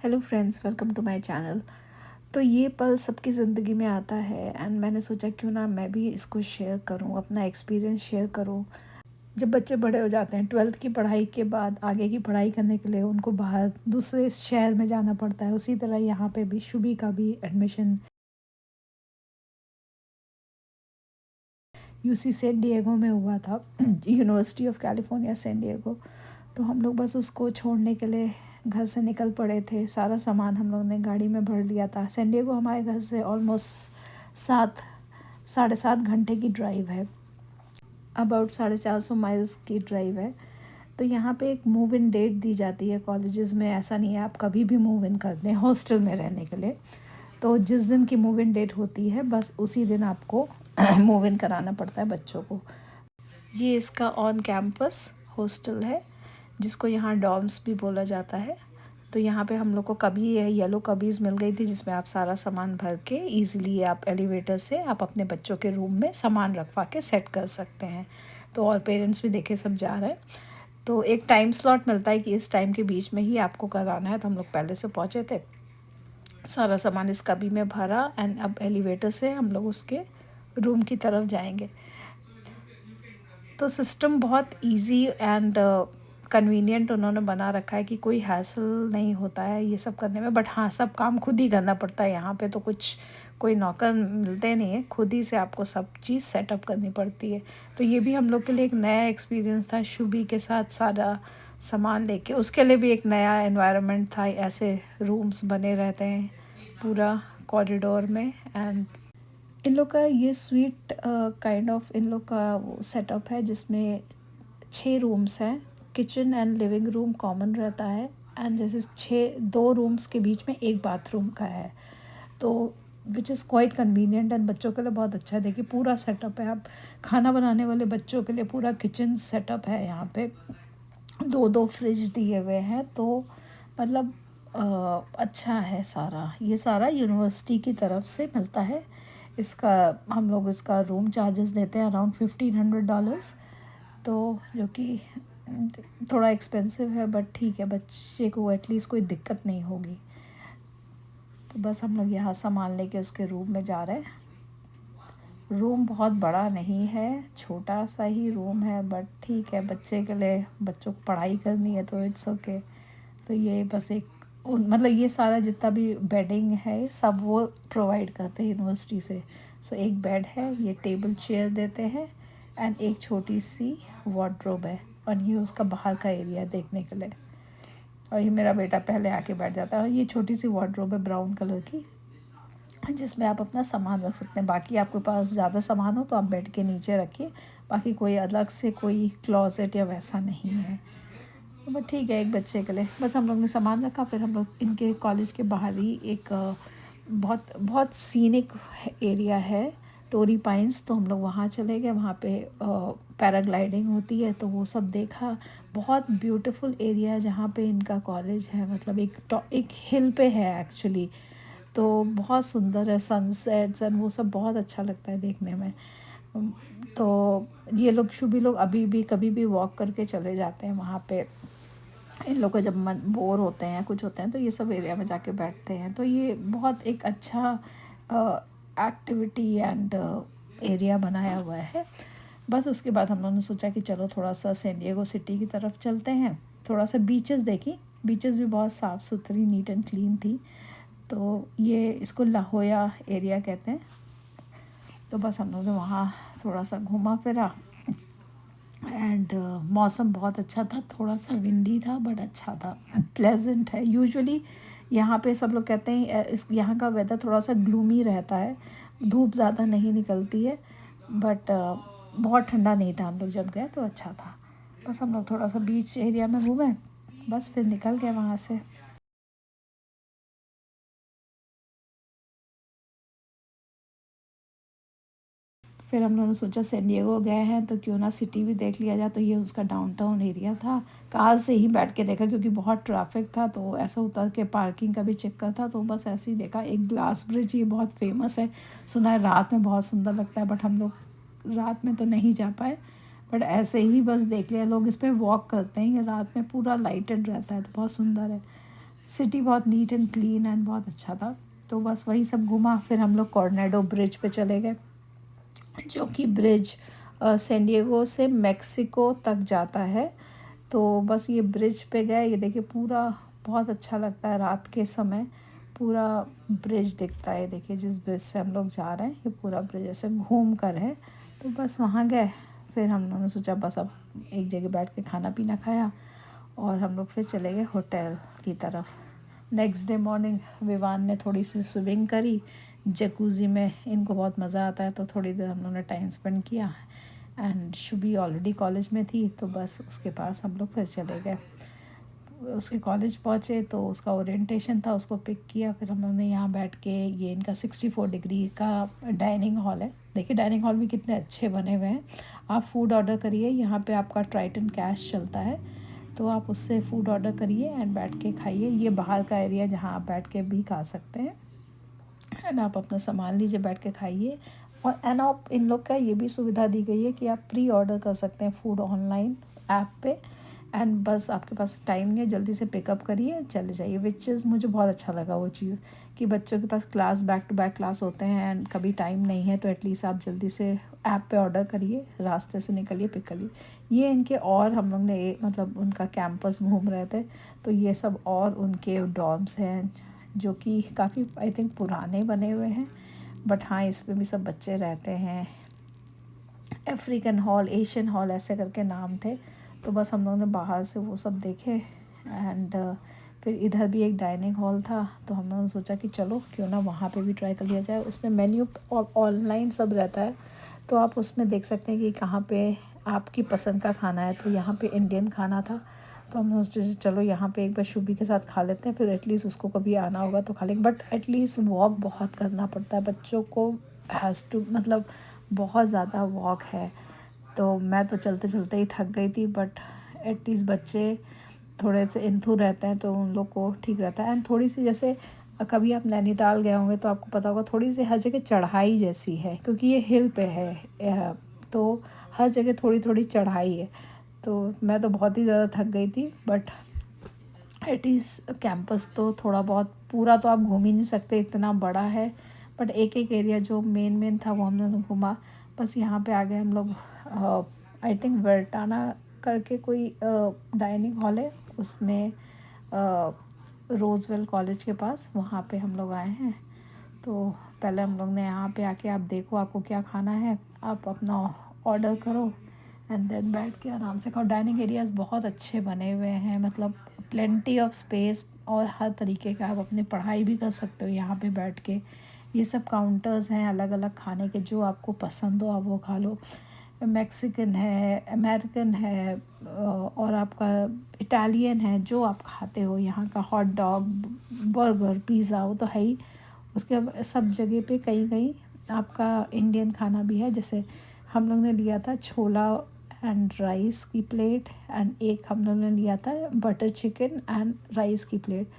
Hello friends, welcome to my channel. तो ये पल सबकी ज़िंदगी में आता है एंड मैंने सोचा क्यों ना मैं भी इसको शेयर करूं, अपना एक्सपीरियंस शेयर करूं। जब बच्चे बड़े हो जाते हैं, 12th की पढ़ाई के बाद आगे की पढ़ाई करने के लिए उनको बाहर दूसरे शहर में जाना पड़ता है। उसी तरह यहाँ पे भी शुभी का भी एडमिशन यूसी सैन डिएगो में हुआ था, university of California San Diego. तो हम लोग बस उसको छोड़ने के लिए घर से निकल पड़े थे। सारा सामान हम लोग ने गाड़ी में भर लिया था। सैन डिएगो हमारे घर से ऑलमोस्ट 7 साढ़े 7 घंटे की ड्राइव है, अबाउट 450 माइल्स की ड्राइव है। तो यहाँ पे एक मूव इन डेट दी जाती है कॉलेजेस में। ऐसा नहीं है आप कभी भी मूव इन कर दें हॉस्टल में रहने के लिए। तो जिस दिन की मूव इन डेट होती है बस उसी दिन आपको मूव इन कराना पड़ता है बच्चों को। ये इसका ऑन कैंपस हॉस्टल है, जिसको यहाँ डॉर्म्स भी बोला जाता है। तो यहाँ पे हम लोग को कभी येलो कबीज़ मिल गई थी, जिसमें आप सारा सामान भर के ईज़िली आप एलिवेटर से आप अपने बच्चों के रूम में सामान रखवा के सेट कर सकते हैं। तो और पेरेंट्स भी देखे सब जा रहे हैं। तो एक टाइम स्लॉट मिलता है कि इस टाइम के बीच में ही आपको कराना है। तो हम लोग पहले से पहुँचे थे, सारा सामान इस कबी में भरा एंड अब एलिवेटर से हम लोग उसके रूम की तरफ जाएंगे। तो सिस्टम बहुत इजी एंड कन्वीनियंट उन्होंने बना रखा है कि कोई हैसल नहीं होता है ये सब करने में। बट हाँ, सब काम खुद ही करना पड़ता है यहाँ पे। तो कुछ कोई नौकर मिलते नहीं है, खुद ही से आपको सब चीज़ सेटअप करनी पड़ती है। तो ये भी हम लोग के लिए एक नया एक्सपीरियंस था, शुभी के साथ सारा सामान लेके। उसके लिए भी एक नया एनवायरनमेंट था। ऐसे रूम्स बने रहते हैं पूरा कॉरिडोर में। एंड इन लोग का ये स्वीट काइंड ऑफ इन लोग का वो सेटअप है, जिसमें 6 रूम्स हैं। Kitchen and living room common रहता है एंड जैसे 2 रूम्स के बीच में एक बाथरूम का है। तो which is quite convenient and बच्चों के लिए बहुत अच्छा है। देखिए पूरा सेटअप है। आप खाना बनाने वाले बच्चों के लिए पूरा किचन सेटअप है यहाँ पे। 2 फ्रिज दिए हुए हैं। तो मतलब अच्छा है सारा। ये सारा यूनिवर्सिटी की तरफ से मिलता है। इसका हम लोग इसका रूम चार्जेस देते हैं अराउंड $1,500। तो जो कि थोड़ा एक्सपेंसिव है, बट ठीक है, बच्चे को एटलीस्ट कोई दिक्कत नहीं होगी। तो बस हम लोग यहाँ सामान लेके उसके रूम में जा रहे हैं। रूम बहुत बड़ा नहीं है, छोटा सा ही रूम है, बट ठीक है, बच्चे के लिए, बच्चों को पढ़ाई करनी है तो इट्स ओके। तो ये बस एक मतलब ये सारा जितना भी बेडिंग है सब वो प्रोवाइड करते हैं यूनिवर्सिटी से। सो एक बेड है, ये टेबल चेयर देते हैं एंड एक छोटी सी वार्डरोब है। और ये उसका बाहर का एरिया है देखने के लिए। और ये मेरा बेटा पहले आके बैठ जाता है। और ये छोटी सी वार्डरोब है ब्राउन कलर की, जिसमें आप अपना सामान रख सकते हैं। बाकी आपके पास ज़्यादा सामान हो तो आप बेड के नीचे रखिए। बाकी कोई अलग से कोई क्लोजेट या वैसा नहीं है। तो बट ठीक है, एक बच्चे के लिए बस हम लोग ने सामान रखा। फिर हम लोग इनके कॉलेज के बाहर ही एक बहुत बहुत सीनिक एरिया है, टोरी पाइन्स। तो हम लोग वहाँ चले गए। वहाँ पे पैराग्लाइडिंग होती है, तो वो सब देखा। बहुत ब्यूटीफुल एरिया है जहाँ पे इनका कॉलेज है। मतलब एक हिल पे है एक्चुअली। तो बहुत सुंदर है, सनसेट्स एंड वो सब बहुत अच्छा लगता है देखने में। तो ये लोग शुभी लोग अभी भी कभी भी वॉक करके चले जाते हैं वहाँ पे। इन लोग को जब मन बोर होते हैं कुछ होते हैं तो ये सब एरिया में जाके बैठते हैं। तो ये बहुत एक अच्छा एक्टिविटी एंड एरिया बनाया हुआ है। बस उसके बाद हम लोगों ने सोचा कि चलो थोड़ा सा सैन डिएगो सिटी की तरफ चलते हैं। थोड़ा सा बीचेस देखी। बीचेस भी बहुत साफ़ सुथरी, नीट एंड क्लीन थी। तो ये इसको लाहोया एरिया कहते हैं। तो बस हम लोग ने वहाँ थोड़ा सा घूमा फिरा एंड मौसम बहुत अच्छा था। थोड़ा सा विंडी था बट अच्छा था, प्लेजेंट है। यूजुअली यहाँ पे सब लोग कहते हैं इस यहाँ का वेदर थोड़ा सा ग्लूमी रहता है, धूप ज़्यादा नहीं निकलती है। बट बहुत ठंडा नहीं था। हम लोग जब गए तो अच्छा था। बस हम लोग थोड़ा सा बीच एरिया में घूमे, बस फिर निकल गए वहाँ से। फिर हम लोगों ने सोचा सैन डिएगो गए हैं तो क्यों ना सिटी भी देख लिया जाए। तो ये उसका डाउनटाउन एरिया था। कार से ही बैठ के देखा क्योंकि बहुत ट्रैफिक था। तो ऐसा होता कि पार्किंग का भी चक्कर था। तो बस ऐसे ही देखा। एक ग्लास ब्रिज, ये बहुत फेमस है, सुना है रात में बहुत सुंदर लगता है। बट हम लोग रात में तो नहीं जा पाए, बट ऐसे ही बस देख लिया। लोग इस पर वॉक करते हैं, ये रात में पूरा लाइटेड रहता है तो बहुत सुंदर है। सिटी बहुत नीट एंड क्लीन एंड बहुत अच्छा था। तो बस वही सब घूमा, फिर हम लोग कोरोनाडो ब्रिज पे चले गए, जो कि ब्रिज सैन डिएगो से मेक्सिको तक जाता है। तो बस ये ब्रिज पे गए, ये देखिए पूरा बहुत अच्छा लगता है रात के समय, पूरा ब्रिज दिखता है। देखिए जिस ब्रिज से हम लोग जा रहे हैं ये पूरा ब्रिज ऐसे घूम कर है। तो बस वहाँ गए, फिर हम लोगों ने सोचा बस अब एक जगह बैठ के खाना पीना खाया और हम लोग फिर चले गए होटल की तरफ। नेक्स्ट डे मॉर्निंग विवान ने थोड़ी सी स्विमिंग करी जकूज़ी में, इनको बहुत मज़ा आता है, तो थोड़ी देर हम लोगों ने टाइम स्पेंड किया। एंड शुभी ऑलरेडी कॉलेज में थी, तो बस उसके पास हम लोग फिर चले गए। उसके कॉलेज पहुँचे तो उसका ओरिएंटेशन था, उसको पिक किया, फिर हम लोग ने यहाँ बैठ के, ये इनका 64 डिग्री का डाइनिंग हॉल है। देखिए डाइनिंग हॉल भी कितने अच्छे बने हुए हैं। आप फूड ऑर्डर करिए, यहाँ पे आपका ट्राइटन कैश चलता है, तो आप उससे फूड ऑर्डर करिए एंड बैठ के खाइए। ये बाहर का एरिया जहाँ आप बैठ के भी खा सकते हैं, एंड आप अपना सामान लीजिए, बैठ के खाइए। और एंड आप इन लोग का ये भी सुविधा दी गई है कि आप प्री ऑर्डर कर सकते हैं फूड ऑनलाइन ऐप पे, एंड बस आपके पास टाइम नहीं है, जल्दी से पिकअप करिए चले जाइए। विच इज़ मुझे बहुत अच्छा लगा वो चीज़, कि बच्चों के पास class back to back class होते हैं एंड कभी टाइम नहीं है, तो एटलीस्ट आप जल्दी से ऐप पे ऑर्डर करिए, रास्ते से निकलिए, पिक करिए। ये इनके, और हम लोग ने मतलब उनका कैंपस घूम रहे थे, तो ये सब और उनके डॉर्म्स हैं जो कि काफ़ी आई थिंक पुराने बने हुए हैं, बट हाँ इसमें भी सब बच्चे रहते हैं। अफ्रीकन हॉल, एशियन हॉल ऐसे करके नाम थे। तो बस हम लोगों ने बाहर से वो सब देखे, एंड फिर इधर भी एक डाइनिंग हॉल था, तो हम लोगों ने सोचा कि चलो क्यों ना वहाँ पे भी ट्राई कर लिया जाए। उसमें मेन्यू और ऑनलाइन सब रहता है, तो आप उसमें देख सकते हैं कि कहाँ पे आपकी पसंद का खाना है। तो यहाँ पे इंडियन खाना था, तो हम सोचे चलो यहाँ पे एक बार शुभी के साथ खा लेते हैं, फिर एटलीस्ट उसको कभी आना होगा तो खा लेंगे। बट एटलीस्ट वॉक बहुत करना पड़ता है बच्चों को, हैज़ टू मतलब बहुत ज़्यादा वॉक है। तो मैं तो चलते चलते ही थक गई थी, बट एटलीस्ट बच्चे थोड़े से इंथू रहते हैं तो उन लोग को ठीक रहता है। एंड थोड़ी सी जैसे कभी आप नैनीताल गए होंगे तो आपको पता होगा, थोड़ी सी हर जगह चढ़ाई जैसी है, क्योंकि ये हिल पे है, तो हर जगह थोड़ी थोड़ी चढ़ाई है। तो मैं तो बहुत ही ज़्यादा थक गई थी, बट एटलीस्ट कैंपस तो थोड़ा बहुत, पूरा तो आप घूम ही नहीं सकते, इतना बड़ा है, बट एक एक एरिया जो मेन मेन था वो हम लोगों ने घूमा। बस यहाँ पे आ गए हम लोग, आई थिंक वर्टाना करके कोई डाइनिंग हॉल है, उसमें रोजवेल कॉलेज के पास, वहाँ पे हम लोग आए हैं। तो पहले हम लोग ने यहाँ पे आके, आप देखो आपको क्या खाना है, आप अपना ऑर्डर करो एंड देन बैठ के आराम से खाओ। डाइनिंग एरियाज बहुत अच्छे बने हुए हैं, मतलब प्लेंटी ऑफ स्पेस, और हर तरीके का आप अपनी पढ़ाई भी कर सकते हो यहाँ पे बैठ के। ये सब काउंटर्स हैं अलग अलग खाने के, जो आपको पसंद हो आप वो खा लो। मैक्सिकन है, अमेरिकन है, और आपका इटालियन है, जो आप खाते हो यहाँ का, हॉट डॉग, बर्गर, पिज़्ज़ा, वो तो है ही। उसके सब जगह पे कहीं कहीं आपका इंडियन खाना भी है। जैसे हम लोग ने लिया था छोला एंड राइस की प्लेट, एंड एक हम लोग ने लिया था बटर चिकन एंड राइस की प्लेट।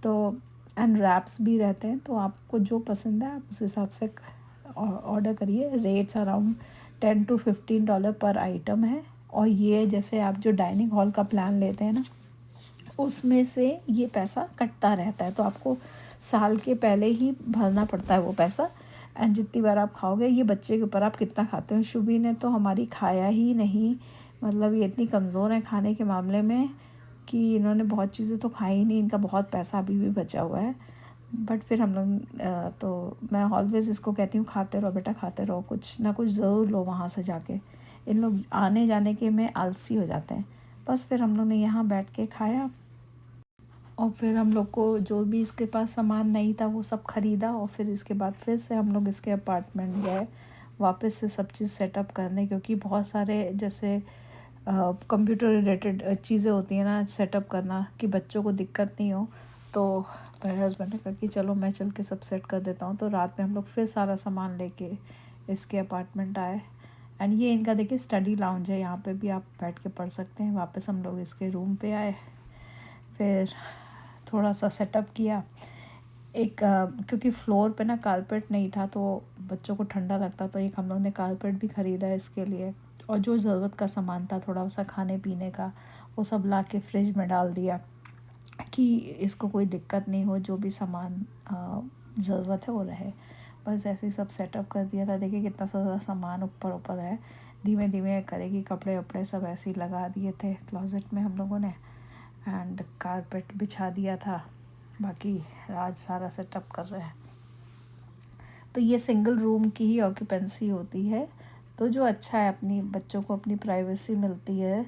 तो एंड रैप्स भी रहते हैं, तो आपको जो पसंद है आप उस हिसाब से ऑर्डर करिए। रेट्स अराउंड $10 to $15 पर आइटम है। और ये जैसे आप जो डाइनिंग हॉल का प्लान लेते हैं ना, उसमें से ये पैसा कटता रहता है, तो आपको साल के पहले ही भरना पड़ता है वो पैसा। एंड जितनी बार आप खाओगे, ये बच्चे के ऊपर आप कितना खाते हो। शुभी ने तो हमारी खाया ही नहीं, मतलब ये इतनी कमज़ोर है खाने के मामले में कि इन्होंने बहुत चीज़ें तो खाई नहीं, इनका बहुत पैसा अभी भी बचा हुआ है। बट फिर हम लोग तो मैं ऑलवेज़ इसको कहती हूँ, खाते रहो बेटा, खाते रहो, कुछ ना कुछ ज़रूर लो वहाँ से जाके। इन लोग आने जाने के में आलसी हो जाते हैं। बस फिर हम लोग ने यहाँ बैठ के खाया, और फिर हम लोग को जो भी इसके पास सामान नहीं था वो सब ख़रीदा, और फिर इसके बाद फिर से हम लोग इसके अपार्टमेंट गए वापस से सब चीज़ सेटअप करने, क्योंकि बहुत सारे जैसे कंप्यूटर रिलेटेड चीज़ें होती हैं ना सेटअप करना, कि बच्चों को दिक्कत नहीं हो। तो मेरे हस्बैंड ने कहा कि चलो मैं चल के सब सेट कर देता हूँ। तो रात में हम लोग फिर सारा सामान लेके इसके अपार्टमेंट आए। एंड ये इनका देखिए स्टडी लाउंज है, यहाँ पे भी आप बैठ के पढ़ सकते हैं। वापस हम लोग इसके रूम पे आए, फिर थोड़ा सा सेटअप किया। एक क्योंकि फ्लोर पे ना कारपेट नहीं था, तो बच्चों को ठंडा लगता, तो एक हम लोग ने कारपेट भी ख़रीदा है इसके लिए। और जो ज़रूरत का सामान था थोड़ा सा खाने पीने का, वो सब ला के फ्रिज में डाल दिया। कि इसको कोई दिक्कत नहीं हो, जो भी सामान ज़रूरत है वो रहे। बस ऐसे ही सब सेटअप कर दिया था। देखिए कितना सारा सामान ऊपर ऊपर है, धीमे धीमे करेगी। कपड़े वपड़े सब ऐसे ही लगा दिए थे क्लोज़ेट में हम लोगों ने, एंड कारपेट बिछा दिया था। बाकी आज सारा सेटअप कर रहे हैं। तो ये सिंगल रूम की ही ऑक्यूपेंसी होती है, तो जो अच्छा है, अपनी बच्चों को अपनी प्राइवेसी मिलती है।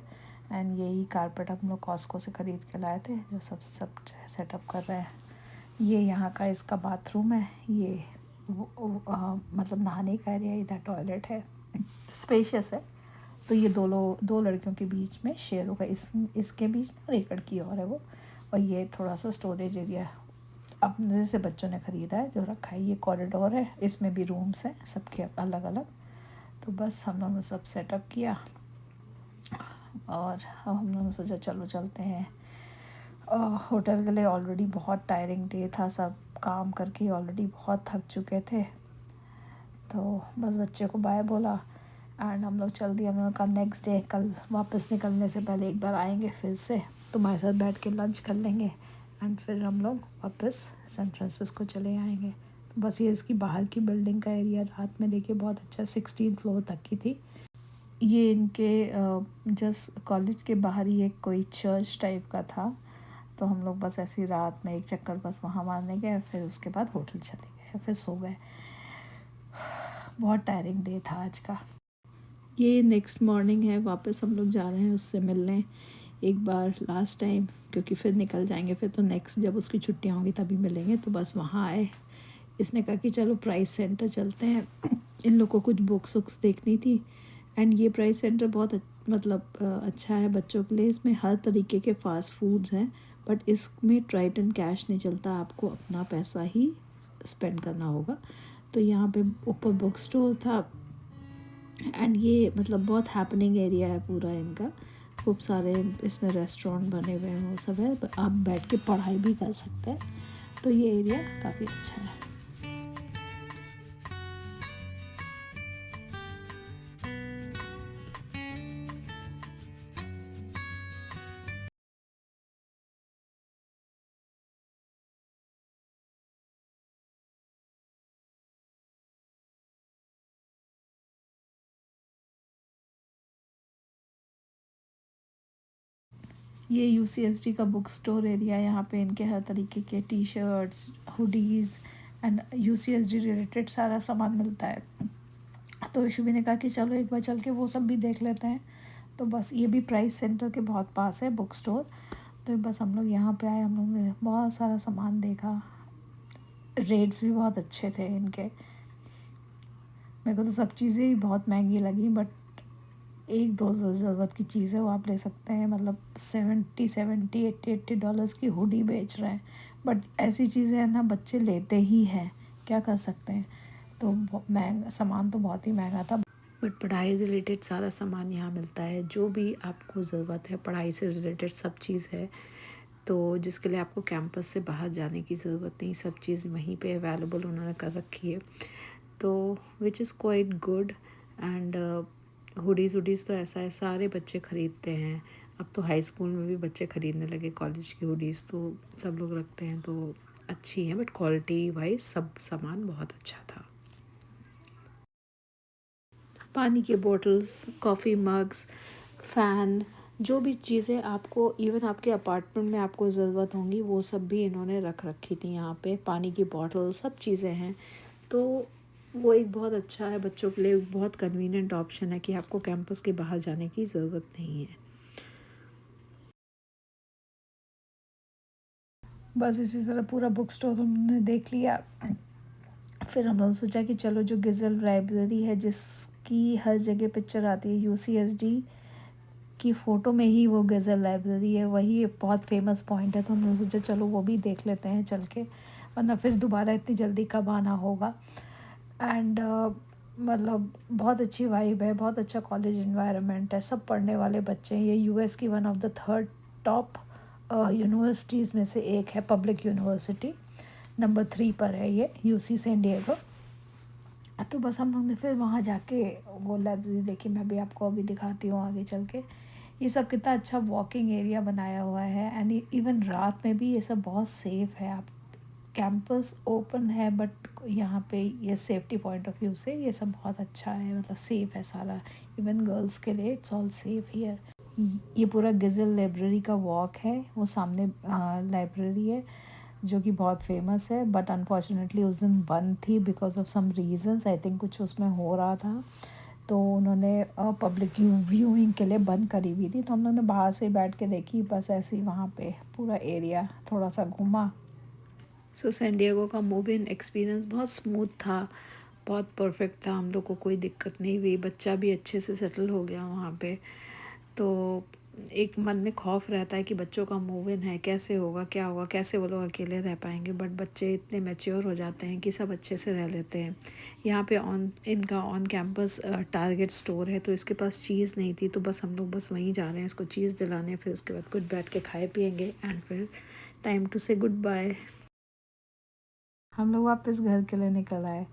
एंड यही कारपेट हम लोग कॉस्को से ख़रीद के लाए थे, जो सब सेटअप कर रहे हैं। ये यहाँ का इसका बाथरूम है, ये मतलब नहाने का एरिया, इधर टॉयलेट है, स्पेशियस है। तो ये दो लड़कियों के बीच में शेयर होगा, इसके बीच में, और एक लड़की और है वो। और ये थोड़ा सा स्टोरेज एरिया अपने से बच्चों ने ख़रीदा है जो रखा है। ये कॉरिडोर है, इसमें भी रूम्स हैं सबके अलग अलग। तो बस हम लोगों ने सब सेटअप किया, और अब हम लोगों ने सोचा चलो चलते हैं होटल के लिए। ऑलरेडी बहुत टायरिंग डे था, सब काम करके ऑलरेडी बहुत थक चुके थे। तो बस बच्चे को बाय बोला एंड हम लोग चल दिए। हम लोग का नेक्स्ट डे, कल वापस निकलने से पहले एक बार आएंगे फिर से, तुम्हारे साथ बैठ के लंच कर लेंगे, एंड फिर हम लोग वापस सैन फ्रांसिस्को चले आएंगे। तो बस ये इसकी बाहर की बिल्डिंग का एरिया रात में देखिए बहुत अच्छा, 16 फ्लोर तक की थी। ये इनके जस्ट कॉलेज के बाहर ही एक कोई चर्च टाइप का था। तो हम लोग बस ऐसी रात में एक चक्कर बस वहाँ मारने गए, फिर उसके बाद होटल चले गए, फिर सो गए। बहुत टायरिंग डे था आज का। ये नेक्स्ट मॉर्निंग है, वापस हम लोग जा रहे हैं उससे मिलने एक बार लास्ट टाइम, क्योंकि फिर निकल जाएंगे। फिर तो नेक्स्ट जब उसकी छुट्टियाँ होंगी तभी मिलेंगे। तो बस वहाँ आए, इसने कहा कि चलो प्राइस सेंटर चलते हैं, इन लोग को कुछ बुक्स वुक्स देखनी थी। एंड ये प्राइस सेंटर बहुत मतलब अच्छा है बच्चों के लिए। इसमें हर तरीके के फ़ास्ट फूड्स हैं, बट इसमें ट्राइटन कैश नहीं चलता, आपको अपना पैसा ही स्पेंड करना होगा। तो यहाँ पे ऊपर बुक स्टोर था, एंड ये मतलब बहुत हैपनिंग एरिया है पूरा इनका। खूब सारे इसमें रेस्टोरेंट बने हुए हैं, वो सब है, आप बैठ के पढ़ाई भी कर सकते हैं। तो ये एरिया काफ़ी अच्छा है। ये यूसीएसडी का बुक स्टोर एरिया, यहाँ पे इनके हर तरीके के T shirts, hoodies and UCSD related सारा सामान मिलता है। तो शुभी ने कहा कि चलो एक बार चल के वो सब भी देख लेते हैं। तो बस ये भी प्राइस सेंटर के बहुत पास है बुक स्टोर। तो बस हम लोग यहाँ पे आए, हम लोग ने बहुत सारा सामान देखा, रेट्स भी बहुत अच्छे थे इनके। मेरे को तो सब चीज़ें ही बहुत महंगी लगी, बट एक दो जो ज़रूरत की चीज़ है वो आप ले सकते हैं। मतलब 70 $80 की हुडी बेच रहे हैं, बट ऐसी चीज़ें हैं ना, बच्चे लेते ही हैं, क्या कर सकते हैं। तो महंगा सामान तो बहुत ही महंगा था, बट पढ़ाई रिलेटेड सारा सामान यहाँ मिलता है। जो भी आपको ज़रूरत है पढ़ाई से रिलेटेड सब चीज़ है। तो जिसके लिए आपको कैंपस से बाहर जाने की ज़रूरत नहीं, सब चीज़ वहीं पे अवेलेबल उन्होंने कर रखी है। तो which is quite good. And hoodies तो ऐसा है सारे बच्चे ख़रीदते हैं। अब तो हाई स्कूल में भी बच्चे ख़रीदने लगे कॉलेज की हुडीज़, तो सब लोग रखते हैं। तो अच्छी हैं, बट क्वालिटी वाइज सब सामान बहुत अच्छा था। पानी के बोतल्स, कॉफ़ी मग्स, फ़ैन, जो भी चीज़ें आपको इवन आपके अपार्टमेंट में आपको ज़रूरत होंगी वो सब भी इन्होंने रख रखी थी यहाँ पे। पानी की बॉटल सब चीज़ें हैं। तो वो एक बहुत अच्छा है बच्चों के लिए, बहुत कन्वीनियंट ऑप्शन है कि आपको कैंपस के बाहर जाने की ज़रूरत नहीं है। बस इसी तरह पूरा बुक स्टोर हमने देख लिया। फिर हम लोगों ने सोचा कि चलो जो गिज़ल लाइब्रेरी है, जिसकी हर जगह पिक्चर आती है, यूसीएसडी की फ़ोटो में ही वो गिज़ल लाइब्रेरी है, वही बहुत फेमस पॉइंट है। तो हमने सोचा चलो वो भी देख लेते हैं चल के, वरना फिर दोबारा इतनी जल्दी कब आना होगा। एंड मतलब बहुत अच्छी वाइब है, बहुत अच्छा कॉलेज इन्वायरमेंट है, सब पढ़ने वाले बच्चे हैं। ये यूएस की one of the 3rd top universities में से एक है, पब्लिक यूनिवर्सिटी नंबर 3 पर है ये, यूसी सैन डिएगो। तो बस हम लोग ने फिर वहाँ जाके वो लाइब्रेरी देखी, मैं भी आपको अभी दिखाती हूँ आगे चल के। ये सब कितना अच्छा वॉकिंग एरिया बनाया हुआ है एंड इवन रात में भी ये सब बहुत सेफ़ है। आप कैंपस ओपन है बट यहाँ पे ये सेफ्टी पॉइंट ऑफ व्यू से ये सब बहुत अच्छा है, मतलब सेफ़ है सारा। इवन गर्ल्स के लिए इट्स ऑल सेफ़ हियर। ये पूरा गिज़ल लाइब्रेरी का वॉक है, वो सामने लाइब्रेरी है जो कि बहुत फेमस है बट अनफॉर्चुनेटली उस दिन बंद थी because of some reasons. I think कुछ उसमें हो रहा था तो उन्होंने पब्लिक व्यूइंग के लिए बंद करी हुई थी, तो हम लोग ने बाहर से बैठ के देखी बस ऐसे ही, वहाँ पे पूरा एरिया थोड़ा सा घूमा। सो सैन डिएगो का मूव इन एक्सपीरियंस बहुत स्मूथ था, बहुत परफेक्ट था, हम लोग को कोई दिक्कत नहीं हुई, बच्चा भी अच्छे से सेटल हो गया वहाँ पे। तो एक मन में खौफ रहता है कि बच्चों का मूव इन है, कैसे होगा, क्या होगा, कैसे वो लोग अकेले रह पाएंगे, बट बच्चे इतने मैच्योर हो जाते हैं कि सब अच्छे से रह लेते हैं। यहाँ पे इनका ऑन कैंपस टारगेट स्टोर है, तो इसके पास चीज़ नहीं थी तो बस हम लोग बस वहीं जा रहे हैं इसको चीज़ दिलाने, फिर उसके बाद कुछ बैठ के खाए पियेंगे एंड फिर टाइम टू से गुड बाय। हम लोग वापस घर के लिए निकल आए।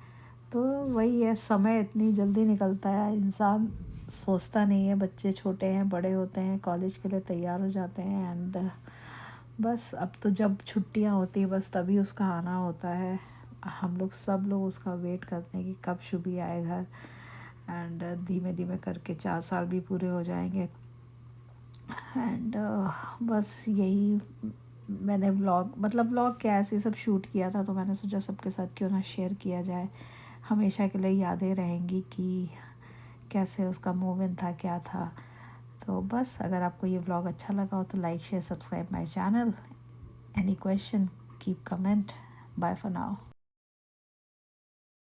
तो वही है, समय इतनी जल्दी निकलता है, इंसान सोचता नहीं है, बच्चे छोटे हैं, बड़े होते हैं, कॉलेज के लिए तैयार हो जाते हैं एंड बस अब तो जब छुट्टियां होती हैं बस तभी उसका आना होता है। हम लोग सब लोग उसका वेट करते हैं कि कब शुभी आए घर एंड धीमे धीमे करके 4 साल भी पूरे हो जाएंगे एंड बस यही मैंने व्लॉग, मतलब व्लॉग क्या ऐसे सब शूट किया था तो मैंने सोचा सबके साथ क्यों ना शेयर किया जाए, हमेशा के लिए यादें रहेंगी कि कैसे उसका मूव इन था, क्या था। तो बस अगर आपको ये व्लॉग अच्छा लगा हो तो like share subscribe my channel. Any question keep comment. Bye for now.